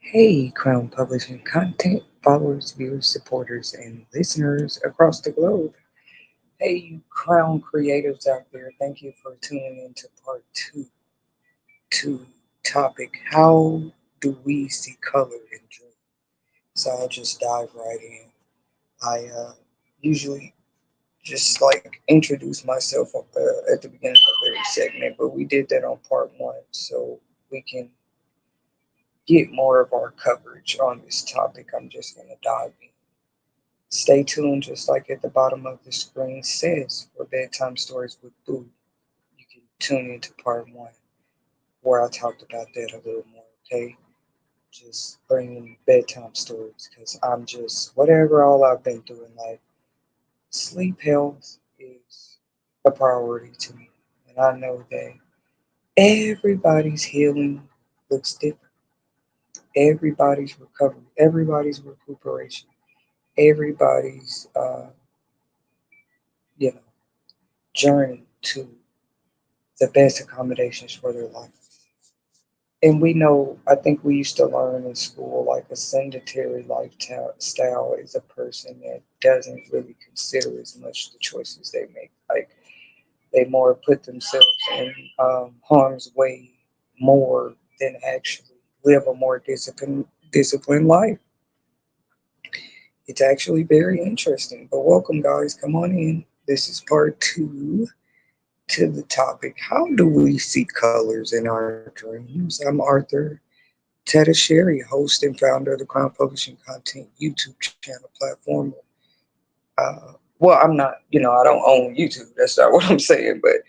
Hey, Crown Publishing content followers, viewers, supporters, and listeners across the globe. Hey, you Crown creatives out there, thank you for tuning in to part two topic. How do we see color in dreams? So I'll just dive right in. I usually just like introduce myself at the beginning of every segment, but we did that on part one, so we can get more of our coverage on this topic. I'm just going to dive in. Stay tuned, just like at the bottom of the screen says, for bedtime stories with Boo. You can tune into part one, where I talked about that a little more, okay? Just bringing bedtime stories, because I'm just, whatever all I've been through in life, sleep health is a priority to me. And I know that everybody's healing looks different. Everybody's recovery, everybody's recuperation, everybody's, you know, journey to the best accommodations for their life. And we know, I think we used to learn in school, like a sedentary lifestyle is a person that doesn't really consider as much the choices they make. Like they more put themselves in harm's way more than actually live a more disciplined life. It's actually very interesting. But welcome, guys. Come on in. This is part two to the topic. How do we see colors in our dreams? I'm Arthur Tedasheri, host and founder of the Crown Publishing Content YouTube channel platform. Well, I'm not, I don't own YouTube. That's not what I'm saying, but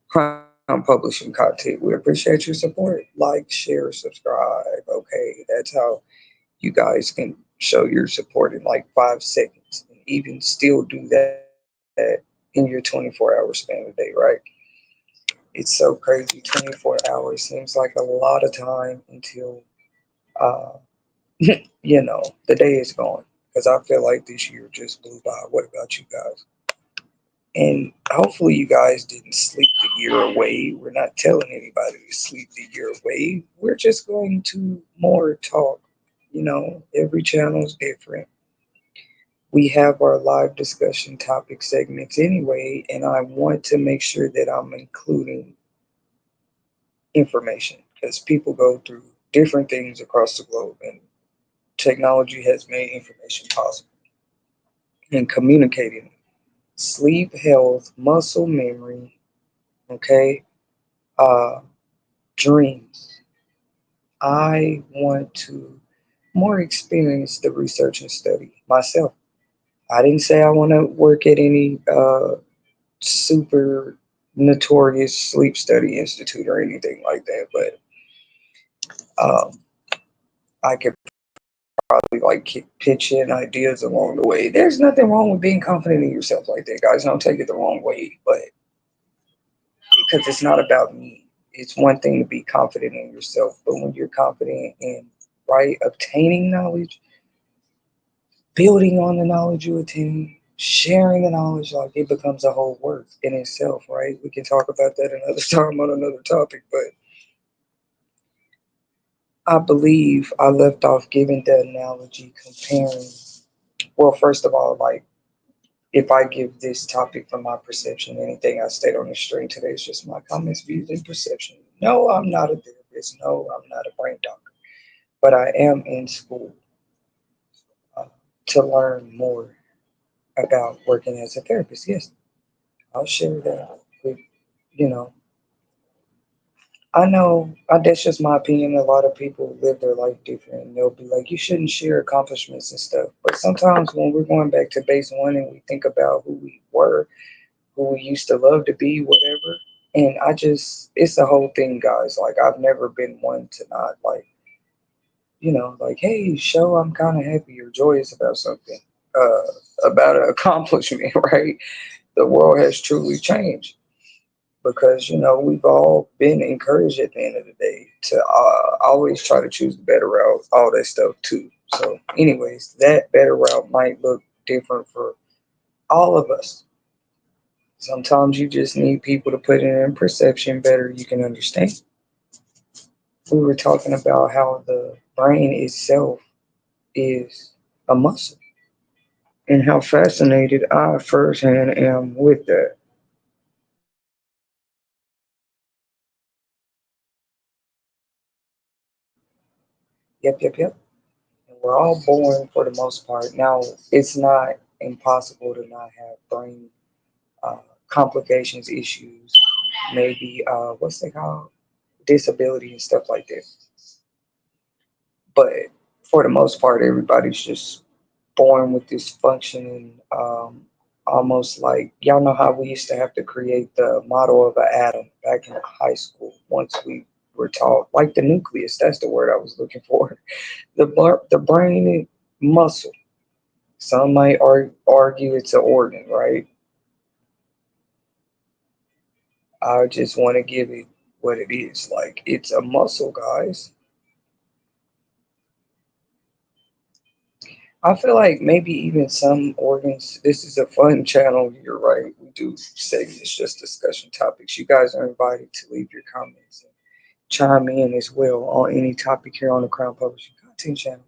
Crown Publishing Content, we appreciate your support. Like, share, subscribe. Okay, that's how you guys can show your support in like 5 seconds and even still do that in your 24-hour span a day, right? It's so crazy. 24 hours seems like a lot of time until, uh, the day is gone. Because I feel like this year just blew by. What about you guys? And hopefully, you guys didn't sleep the year away. We're not telling anybody to sleep the year away. We're just going to more talk. Every channel is different. We have our live discussion topic segments anyway, and I want to make sure that I'm including information because people go through different things across the globe, and technology has made information possible. And communicating sleep health, muscle memory, okay, uh, dreams. I want to more experience the research and study myself. I didn't say I want to work at any super notorious sleep study institute or anything like that, but um, I could probably like pitch in ideas along the way. There's nothing wrong with being confident in yourself like that, guys. Don't take it the wrong way, but because it's not about me. It's one thing to be confident in yourself, but when you're confident in right obtaining knowledge, building on the knowledge you attain, sharing the knowledge, like it becomes a whole work in itself, right? We can talk about that another time on another topic, but I believe I left off giving the analogy comparing. Well, first of all, like if I give this topic from my perception, anything I state on the stream today is just my comments, views, and perception. No, I'm not a therapist. No, I'm not a brain doctor, but I am in school uh, to learn more about working as a therapist. Yes, I'll share that with, you know, I know that's just my opinion. A lot of people live their life different. And they'll be like, you shouldn't share accomplishments and stuff. But sometimes when we're going back to base one and we think about who we were, who we used to love to be, whatever. And it's the whole thing, guys. Like, I've never been one to not, like, like, hey, show I'm kind of happy or joyous about something, about an accomplishment, right? The world has truly changed because, we've all been encouraged at the end of the day to always try to choose the better route, all that stuff, too. So, anyways, that better route might look different for all of us. Sometimes you just need people to put it in perception better you can understand. we were talking about how the brain itself is a muscle and how fascinated I firsthand am with that. Yep, yep, yep. And we're all born for the most part. Now, it's not impossible to not have brain uh, complications, issues, maybe, what's they called? Disability and stuff like that. But for the most part, everybody's just born with this functioning, almost like y'all know how we used to have to create the model of an atom back in high school once we were taught, like the nucleus, that's the word I was looking for. The brain is muscle. Some might argue it's an organ, right? I just want to give it what it is. Like, it's a muscle, guys. I feel like maybe even some organs. This is a fun channel. You're right. We do segments, just discussion topics. You guys are invited to leave your comments and chime in as well on any topic here on the Crown Publishing Content Channel.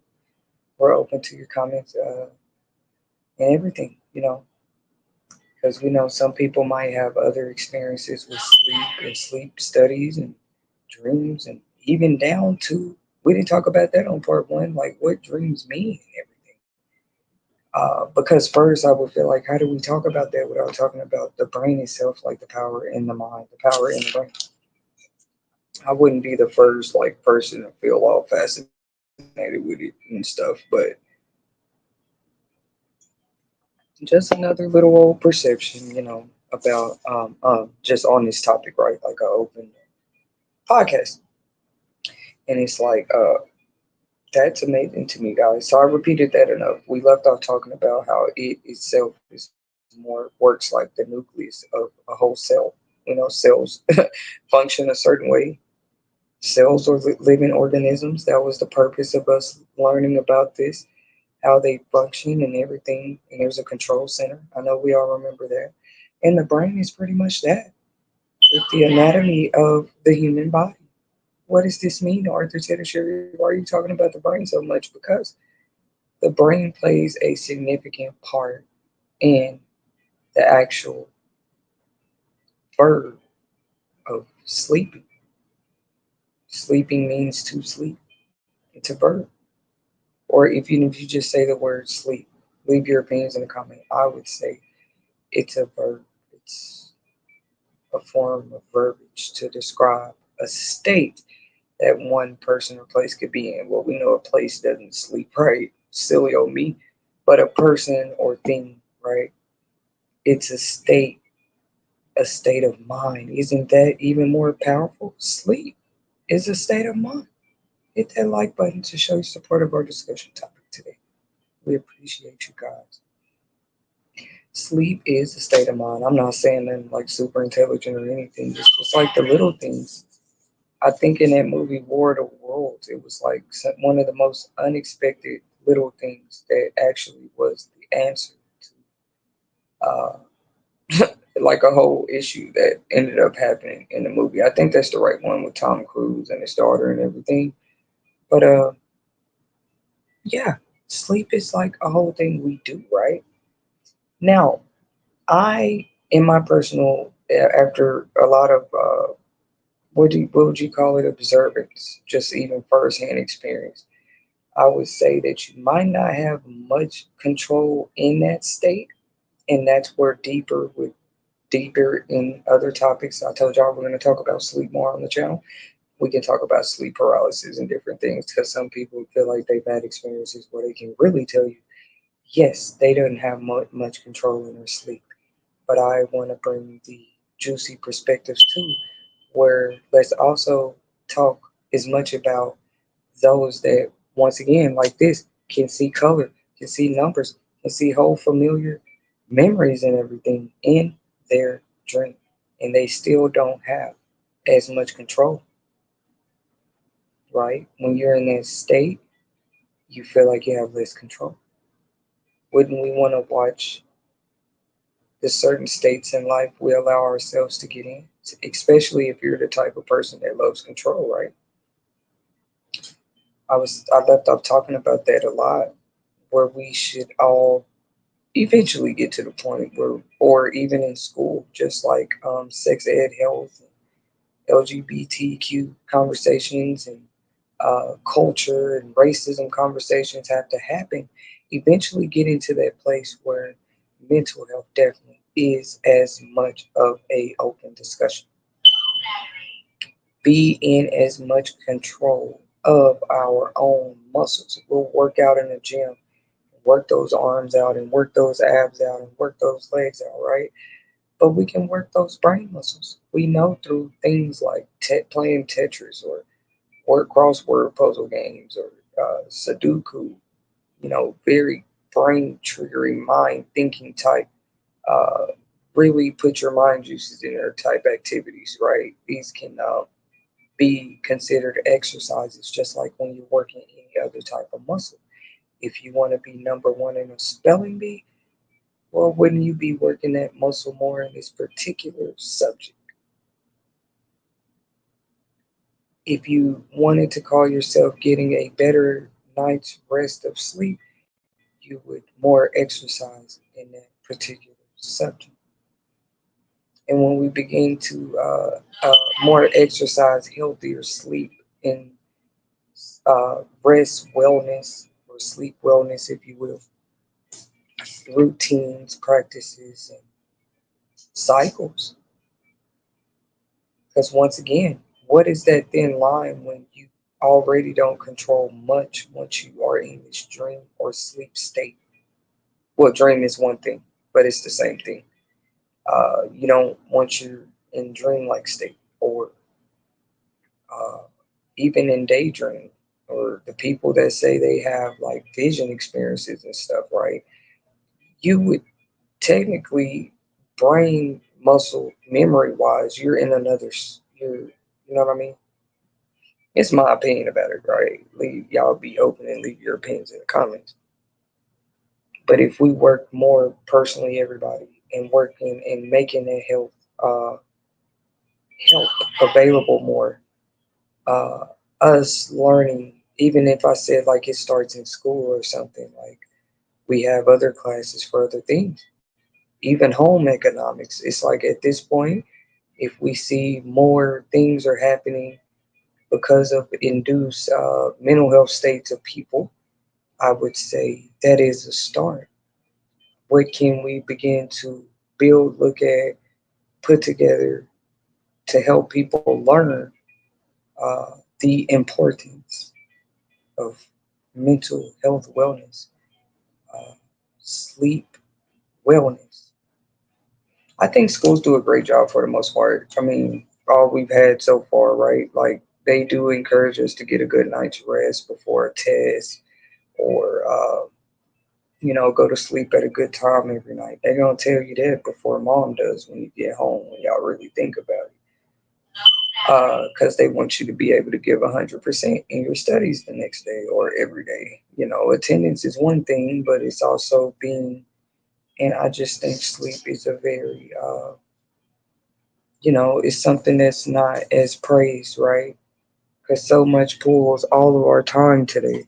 We're open to your comments and everything, because we know some people might have other experiences with sleep and sleep studies and dreams, and even down to, we didn't talk about that on part one, like what dreams mean and everything. Because first, I would feel like, how do we talk about that without talking about the brain itself, like the power in the mind, the power in the brain? I wouldn't be the first like person to feel all fascinated with it and stuff, but just another little old perception, about just on this topic, right? Like I open podcast, and it's like that's amazing to me, guys. So I repeated that enough. We left off talking about how it itself is more works like the nucleus of a whole cell. Cells function a certain way. Cells are living organisms. That was the purpose of us learning about this, how they function and everything. And there's a control center. I know we all remember that. And the brain is pretty much that, with the anatomy of the human body. What does this mean, Arthur Taylor Sherry? Why are you talking about the brain so much? Because the brain plays a significant part in the actual verb of sleeping. Sleeping means to sleep. It's a verb. Or if you just say the word sleep, leave your opinions in the comment. I would say it's a verb. It's a form of verbiage to describe a state that one person or place could be in. Well, we know a place doesn't sleep, right? Silly old me. But a person or thing, right? It's a state of mind. Isn't that even more powerful? Sleep is a state of mind. Hit that like button to show your support of our discussion topic today. We appreciate you guys. Sleep is a state of mind. I'm not saying that I'm like super intelligent or anything. It's just like the little things. I think in that movie War of the Worlds, it was like one of the most unexpected little things that actually was the answer to like a whole issue that ended up happening in the movie. I think that's the right one with Tom Cruise and his daughter and everything. But yeah, sleep is like a whole thing we do, right? Now, I, in my personal, after a lot of what would you call it, observance, just even firsthand experience, I would say that you might not have much control in that state, and that's where deeper in other topics. I told y'all we're going to talk about sleep more on the channel. We can talk about sleep paralysis and different things, because some people feel like they've had experiences where they can really tell you, yes, they don't have much control in their sleep. But I want to bring the juicy perspectives too, where let's also talk as much about those that, once again, like this, can see color, can see numbers, can see whole familiar memories and everything in their dream. And they still don't have as much control, right? When you're in that state, you feel like you have less control. Wouldn't we want to watch the certain states in life we allow ourselves to get in? Especially if you're the type of person that loves control, right? I left off talking about that a lot, where we should all eventually get to the point where, or even in school, just like sex ed, health, LGBTQ conversations, and culture and racism conversations have to happen. Eventually, getting to that place where mental health definitely is as much of a open discussion. Be in as much control of our own muscles. We'll work out in the gym, work those arms out, and work those abs out, and work those legs out, right? But we can work those brain muscles. We know through things like playing Tetris or word crossword puzzle games or Sudoku, very brain triggering, mind thinking type, uh, really put your mind juices in there type activities, right? These can be considered exercises, just like when you're working any other type of muscle. If you want to be number one in a spelling bee, well, wouldn't you be working that muscle more in this particular subject? If you wanted to call yourself getting a better night's rest of sleep, you would more exercise in that particular subject. And when we begin to more exercise, healthier sleep, and rest wellness or sleep wellness, if you will, routines, practices, and cycles. Because once again, what is that thin line when you already don't control much once you are in this dream or sleep state? Well, dream is one thing, but it's the same thing. You don't once you're in dreamlike state, or uh, even in daydream, or the people that say they have like vision experiences and stuff, right? You would technically, brain muscle memory wise, you're in another. You know what I mean? It's my opinion about it, right? Leave y'all be open and leave your opinions in the comments. But if we work more personally, everybody, and working and making that uh, help available more, uh, us learning, even if I said like it starts in school or something, like we have other classes for other things, even home economics. It's like at this point, if we see more things are happening because of induced mental health states of people, I would say that is a start. What can we begin to build, look at, put together to help people learn the importance of mental health wellness, uh, sleep wellness? I think schools do a great job for the most part. I mean, all we've had so far, right? Like they do encourage us to get a good night's rest before a test, or go to sleep at a good time every night. They're gonna tell you that before mom does when you get home, when y'all really think about it, because they want you to be able to give 100% in your studies the next day or every day. Attendance is one thing, but it's also being. And I just think sleep is a very, it's something that's not as praised, right? Because so much pulls all of our time today.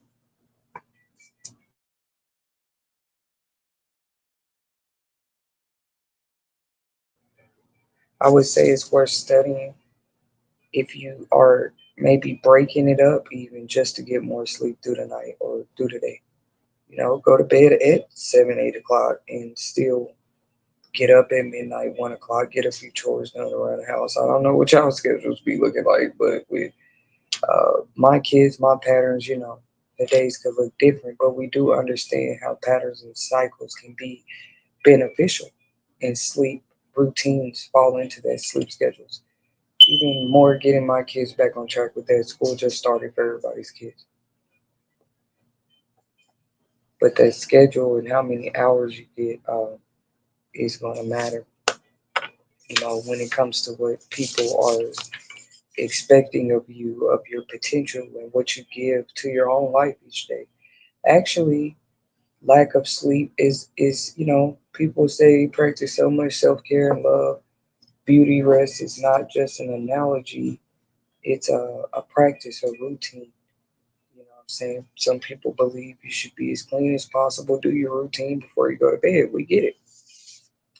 I would say it's worth studying if you are maybe breaking it up even just to get more sleep through the night or through the day. Go to bed at 7, 8 o'clock and still get up at midnight, 1 o'clock, get a few chores done around the house. I don't know what y'all schedules be looking like, but with my kids, my patterns, the days could look different, but we do understand how patterns and cycles can be beneficial, and sleep routines fall into that sleep schedules. Even more getting my kids back on track with that. School just started for everybody's kids. But that schedule and how many hours you get is going to matter, when it comes to what people are expecting of you, of your potential, and what you give to your own life each day. Actually, lack of sleep is people say practice so much self-care and love. Beauty rest is not just an analogy, it's a practice, a routine. I'm saying? Some people believe you should be as clean as possible, do your routine before you go to bed. We get it.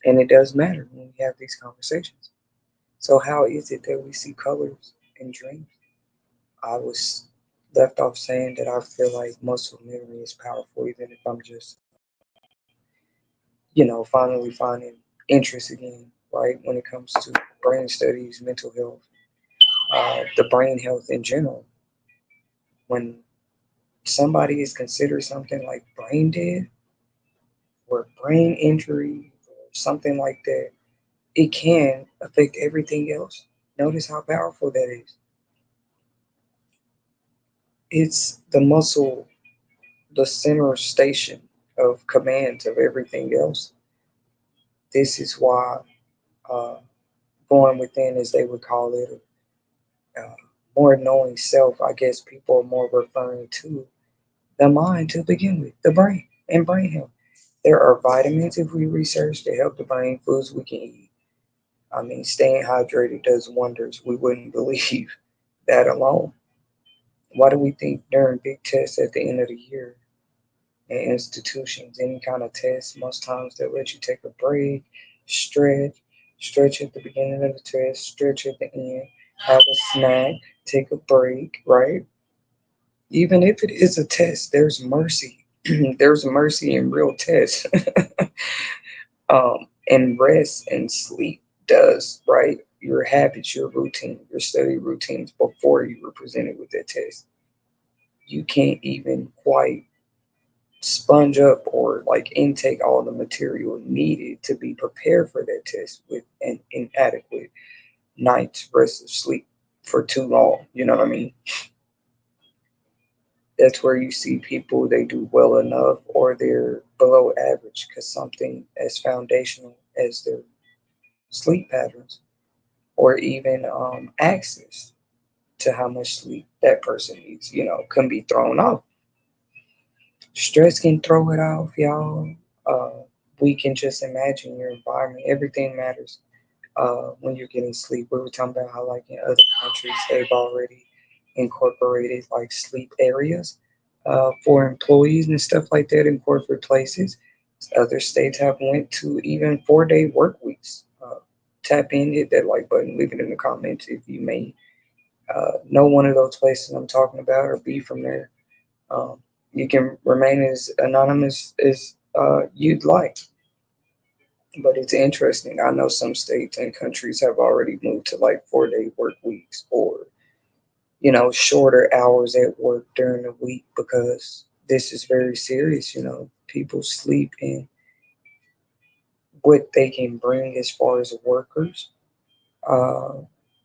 And it does matter when we have these conversations. So, how is it that we see colors in dreams? I was left off saying that I feel like muscle memory is powerful, even if I'm just, finally finding interest again, right? When it comes to brain studies, mental health, the brain health in general. When somebody is considered something like brain dead or brain injury or something like that, it can affect everything else. Notice how powerful that is. It's the muscle, the center station of command of everything else. This is why uh, going within, as they would call it, uh, more knowing self, I guess people are more referring to the mind to begin with, the brain and brain health. There are vitamins, if we research, to help the brain, foods we can eat. I mean, staying hydrated does wonders. We wouldn't believe that alone. Why do we think during big tests at the end of the year in institutions, any kind of test, most times they let you take a break, stretch, stretch at the beginning of the test, stretch at the end, have a snack, take a break, right? Even if it is a test, there's mercy. There's mercy in real tests. And rest and sleep does, right? Your habits, your routine, your study routines before you were presented with that test. You can't even quite sponge up or like intake all the material needed to be prepared for that test with an inadequate night's rest of sleep for too long. You know what I mean? That's where you see people, they do well enough or they're below average because something as foundational as their sleep patterns or even access to how much sleep that person needs, can be thrown off. Stress can throw it off, y'all. Uh, we can just imagine your environment. Everything matters when you're getting sleep. We were talking about how, like in other countries, they've already incorporated like sleep areas for employees and stuff like that in corporate places. Other states have went to even 4-day work weeks. Tap in, hit that like button, leave it in the comments if you may know one of those places I'm talking about or be from there. Um, you can remain as anonymous as you'd like, but it's interesting. I know some states and countries have already moved to like 4-day work weeks or, shorter hours at work during the week because this is very serious. People sleep in what they can bring as far as workers, uh,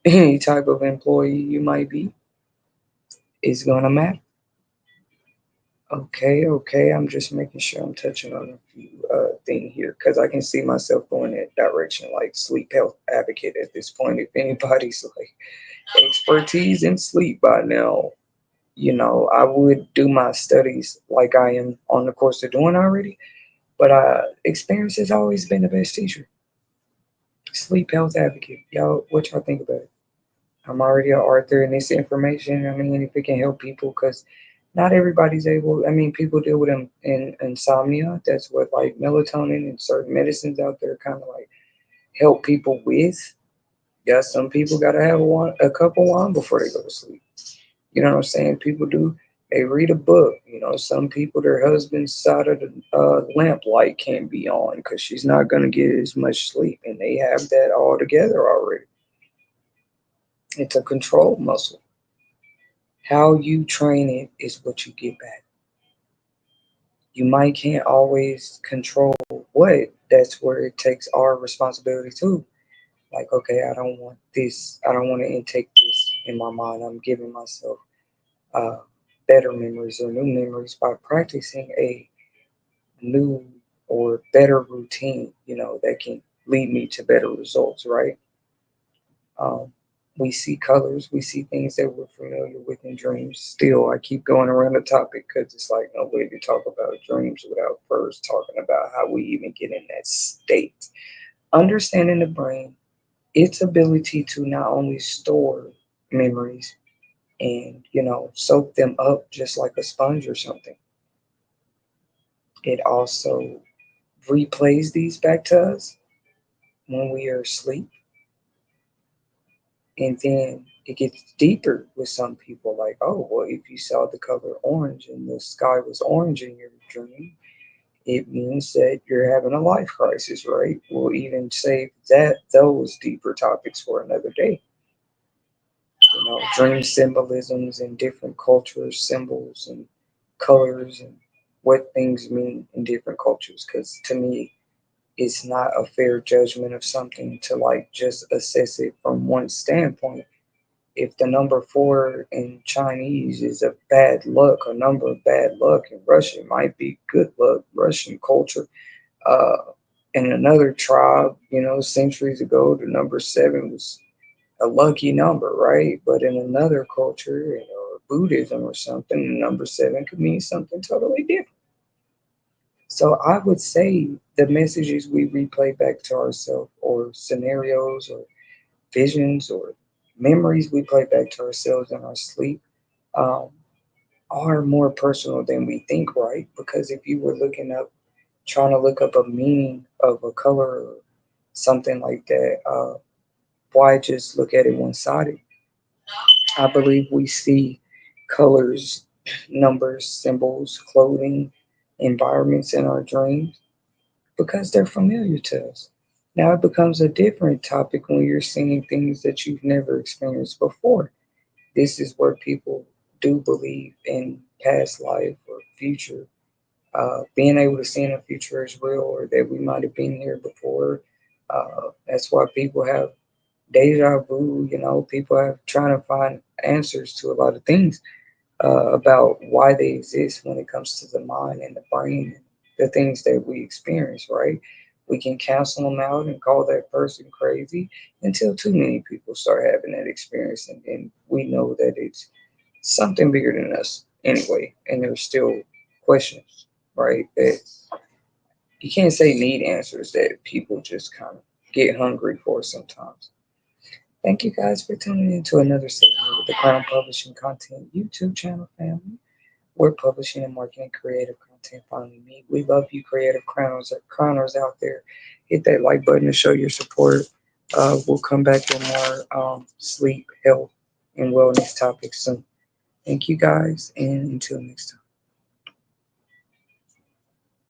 any type of employee you might be, is going to matter. Okay, okay. I'm just making sure I'm touching on a few things here because I can see myself going that direction, like sleep health advocate at this point. If anybody's like expertise in sleep by now, I would do my studies like I am on the course of doing already. But experience has always been the best teacher. Sleep health advocate, y'all. What y'all think about it? I'm already an author in this information. I mean, if it can help people, because not everybody's able. I mean, people deal with insomnia. That's what like melatonin and certain medicines out there kind of like help people with. Yeah, some people gotta have a couple on before they go to sleep. You know what I'm saying? People do. They read a book. Some people, their husband's side of the lamp light can't be on because she's not gonna get as much sleep, and they have that all together already. It's a control muscle. How you train it is what you get back. You might can't always control what. That's where it takes our responsibility too. Like, okay, I don't want this. I don't want to intake this in my mind. I'm giving myself uh, better memories or new memories by practicing a new or better routine. That can lead me to better results. Right? Um, we see colors, we see things that we're familiar with in dreams. Still, I keep going around the topic because it's like no way to talk about dreams without first talking about how we even get in that state. Understanding the brain, its ability to not only store memories, and, soak them up just like a sponge or something. It also replays these back to us when we are asleep. And then it gets deeper with some people, like, oh, well, if you saw the color orange and the sky was orange in your dream, it means that you're having a life crisis, right? We'll even save those deeper topics for another day. Dream symbolisms and different cultures, symbols and colors and what things mean in different cultures. Because to me, it's not a fair judgment of something to like just assess it from one standpoint. If the number four in Chinese is a bad luck, a number of bad luck, in Russian might be good luck, Russian culture. Uh, in another tribe, centuries ago, the number seven was a lucky number, right? But in another culture, Buddhism or something, the number seven could mean something totally different. So I would say the messages we replay back to ourselves, or scenarios, or visions, or memories we play back to ourselves in our sleep, um, are more personal than we think, right? Because if you were trying to look up a meaning of a color or something like that, why just look at it one sided? I believe we see colors, numbers, symbols, clothing, environments in our dreams because they're familiar to us. Now it becomes a different topic when you're seeing things that you've never experienced before. This is where people do believe in past life or future. Being able to see in the future is real, or that we might have been here before. That's why people have deja vu. People have trying to find answers to a lot of things about why they exist when it comes to the mind and the brain, and the things that we experience, right? We can cancel them out and call that person crazy until too many people start having that experience, and then we know that it's something bigger than us anyway, and there's still questions, right? That you can't say need answers that people just kind of get hungry for sometimes. Thank you guys for tuning in to another segment of the Crown Publishing Content YouTube channel family. We're publishing and marketing creative content finally meet. We love you, creative crowners out there. Hit that like button to show your support. We'll come back with more sleep, health, and wellness topics soon. Thank you guys, and until next time.